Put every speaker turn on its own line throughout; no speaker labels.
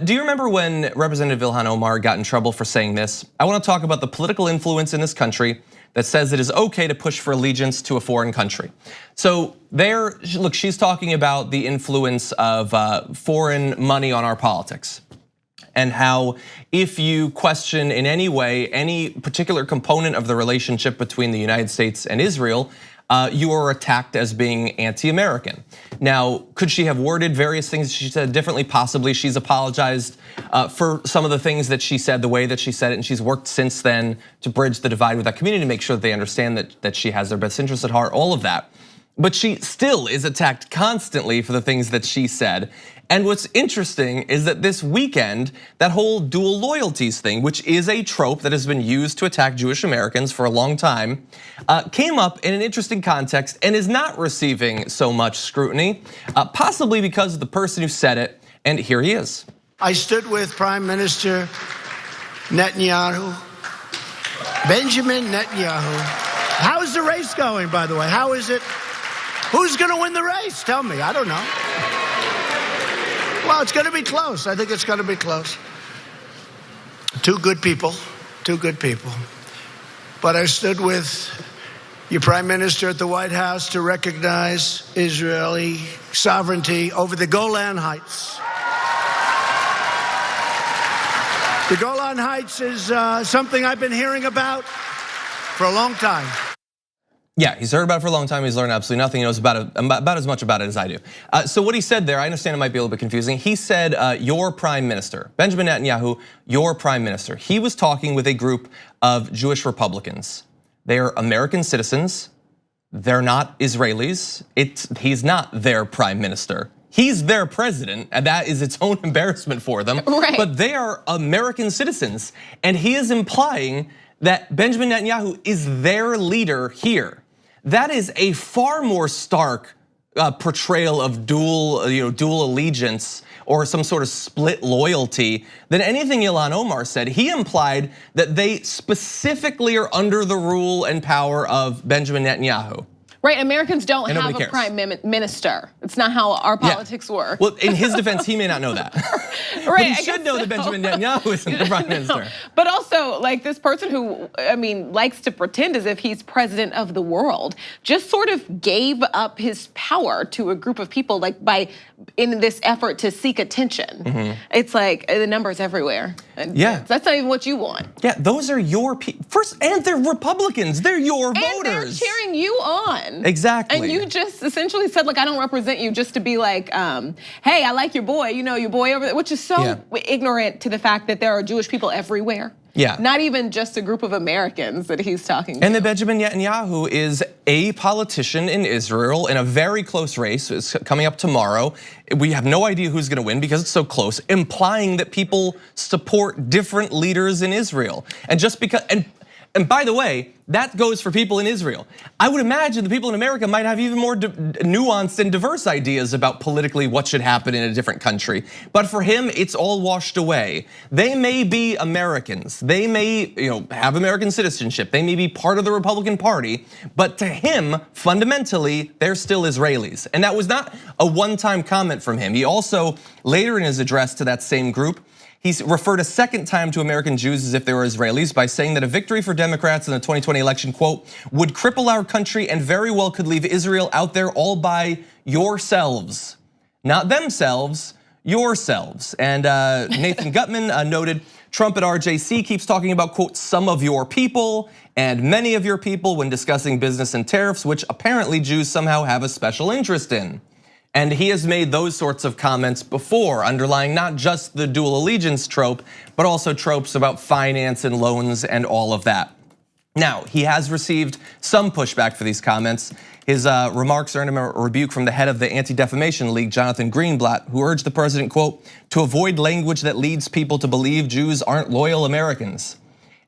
Do you remember when Representative Ilhan Omar got in trouble for saying this? I want to talk about the political influence in this country that says it is okay to push for allegiance to a foreign country. So there, look, she's talking about the influence of foreign money on our politics, and how if you question in any way any particular component of the relationship between the United States and Israel, you are attacked as being anti-American. Now, could she have worded various things she said differently? Possibly. She's apologized for some of the things that she said, the way that she said it, and she's worked since then to bridge the divide with that community to make sure that they understand that she has their best interests at heart, all of that. But she still is attacked constantly for the things that she said. And what's interesting is that this weekend, that whole dual loyalties thing, which is a trope that has been used to attack Jewish Americans for a long time, came up in an interesting context and is not receiving so much scrutiny, possibly because of the person who said it, and here he is.
I stood with Prime Minister Netanyahu, Benjamin Netanyahu. How is the race going, by the way? How is it? Who's gonna win the race? Tell me, I don't know. Well, it's gonna be close. I think it's gonna be close. Two good people. But I stood with your Prime Minister at the White House to recognize Israeli sovereignty over the Golan Heights. The Golan Heights is something I've been hearing about for a long time.
Yeah, he's heard about it for a long time. He's learned absolutely nothing. He knows about as much about it as I do. So what he said there, I understand it might be a little bit confusing. He said, your prime minister, Benjamin Netanyahu, your prime minister. He was talking with a group of Jewish Republicans. They are American citizens. They're not Israelis. He's not their prime minister. He's their president, and that is its own embarrassment for them.
Right.
But they are American citizens, and he is implying that Benjamin Netanyahu is their leader here. That is a far more stark portrayal of dual allegiance or some sort of split loyalty than anything Ilhan Omar said. He implied that they specifically are under the rule and power of Benjamin Netanyahu.
Right, Americans don't have a prime minister. It's not how our politics work.
Well, in his defense, he may not know that.
Right,
but he should know that Benjamin Netanyahu isn't the prime minister.
But also, like this person who, likes to pretend as if he's president of the world, just sort of gave up his power to a group of people, like in this effort to seek attention. Mm-hmm. It's like the numbers everywhere.
Yeah,
that's not even what you want.
Yeah, those are your people. First, and they're Republicans. They're your voters.
And they're cheering you on.
Exactly.
And you just essentially said, like, I don't represent you, just to be like, hey, I like your boy, your boy over there, which is so ignorant to the fact that there are Jewish people everywhere.
Yeah.
Not even just a group of Americans that he's talking to.
And that Benjamin Netanyahu is a politician in Israel in a very close race. It's coming up tomorrow. We have no idea who's gonna win because it's so close, implying that people support different leaders in Israel. And just because, and by the way, that goes for people in Israel. I would imagine the people in America might have even more nuanced and diverse ideas about politically what should happen in a different country. But for him, it's all washed away. They may be Americans. They may have American citizenship. They may be part of the Republican Party. But to him, fundamentally, they're still Israelis. And that was not a one-time comment from him. He also, later in his address to that same group, he referred a second time to American Jews as if they were Israelis by saying that a victory for Democrats in the 2020 election, quote, would cripple our country and very well could leave Israel out there all by yourselves. Not themselves, yourselves. And Nathan Gutman noted, Trump at RJC keeps talking about, quote, some of your people and many of your people when discussing business and tariffs, which apparently Jews somehow have a special interest in. And he has made those sorts of comments before, underlying not just the dual allegiance trope, but also tropes about finance and loans and all of that. Now, he has received some pushback for these comments. His remarks earned him a rebuke from the head of the Anti-Defamation League, Jonathan Greenblatt, who urged the president, quote, to avoid language that leads people to believe Jews aren't loyal Americans.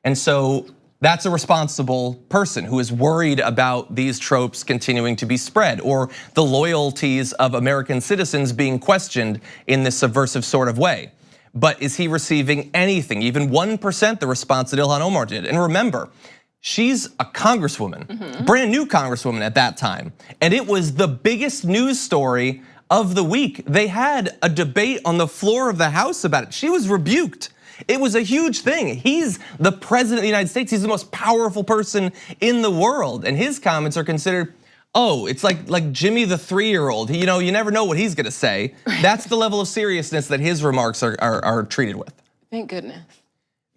And so that's a responsible person who is worried about these tropes continuing to be spread or the loyalties of American citizens being questioned in this subversive sort of way. But is he receiving anything, even 1%, the response that Ilhan Omar did? And remember, she's a congresswoman, brand new congresswoman at that time. And it was the biggest news story of the week. They had a debate on the floor of the House about it. She was rebuked. It was a huge thing. He's the president of the United States. He's the most powerful person in the world. And his comments are considered, oh, it's like Jimmy the 3-year-old. You know, you never know what he's gonna say. That's the level of seriousness that his remarks are treated with.
Thank goodness.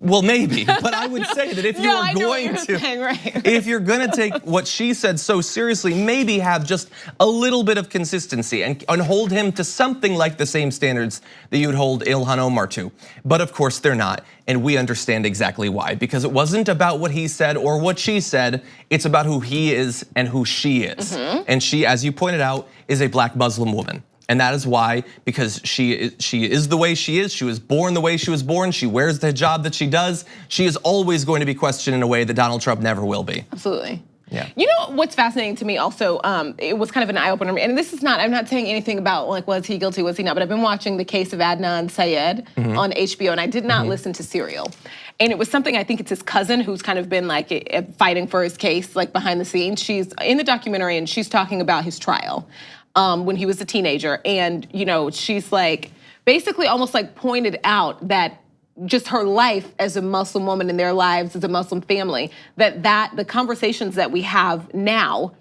Well, maybe, but I would say that if you are going to,
right.
if you're gonna take what she said so seriously, maybe have just a little bit of consistency and hold him to something like the same standards that you would hold Ilhan Omar to. But of course they're not, and we understand exactly why, because it wasn't about what he said or what she said, it's about who he is and who she is. And she, as you pointed out, is a black Muslim woman. And that is why, because she is the way she is, she was born the way she was born, she wears the hijab that she does, she is always going to be questioned in a way that Donald Trump never will be.
Absolutely.
Yeah.
You know what's fascinating to me also, it was kind of an eye-opener, and this is not, I'm not saying anything about like, was he guilty, was he not, but I've been watching the case of Adnan Syed on HBO, and I did not listen to Serial. And it was something, I think it's his cousin who's kind of been like fighting for his case, like behind the scenes. She's in the documentary and she's talking about his trial when he was a teenager. And you know, she's like, basically almost like pointed out that just her life as a Muslim woman and their lives as a Muslim family, that the conversations that we have now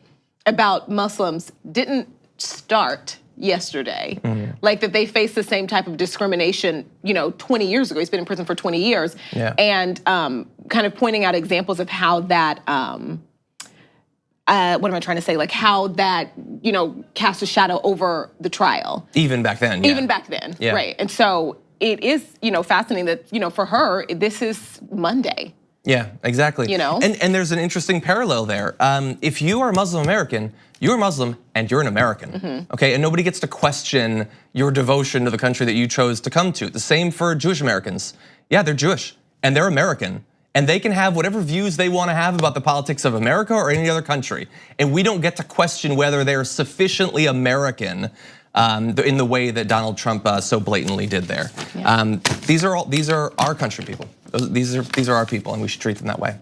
about Muslims didn't start yesterday. Like that they face the same type of discrimination, you know, 20 years ago. He's been in prison for 20 years.
Yeah.
And kind of pointing out examples of how that, what am I trying to say? Like how that, you know, cast a shadow over the trial.
Even back then, yeah.
Even back then,
Yeah.
right. And so it is, you know, fascinating that, you know, for her, this is Monday.
Yeah, exactly.
You know?
And there's an interesting parallel there. If you are Muslim American, you're Muslim and you're an American, okay? And nobody gets to question your devotion to the country that you chose to come to. The same for Jewish Americans. Yeah, they're Jewish and they're American. And they can have whatever views they want to have about the politics of America or any other country. And we don't get to question whether they're sufficiently American in the way that Donald Trump so blatantly did there.
Yeah.
These are our country people. These are our people, and we should treat them that way.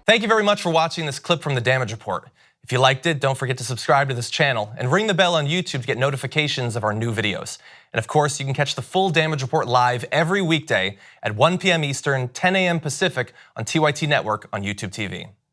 Thank you very much for watching this clip from The Damage Report. If you liked it, don't forget to subscribe to this channel and ring the bell on YouTube to get notifications of our new videos. And of course, you can catch the full Damage Report live every weekday at 1 p.m. Eastern, 10 a.m. Pacific on TYT Network on YouTube TV.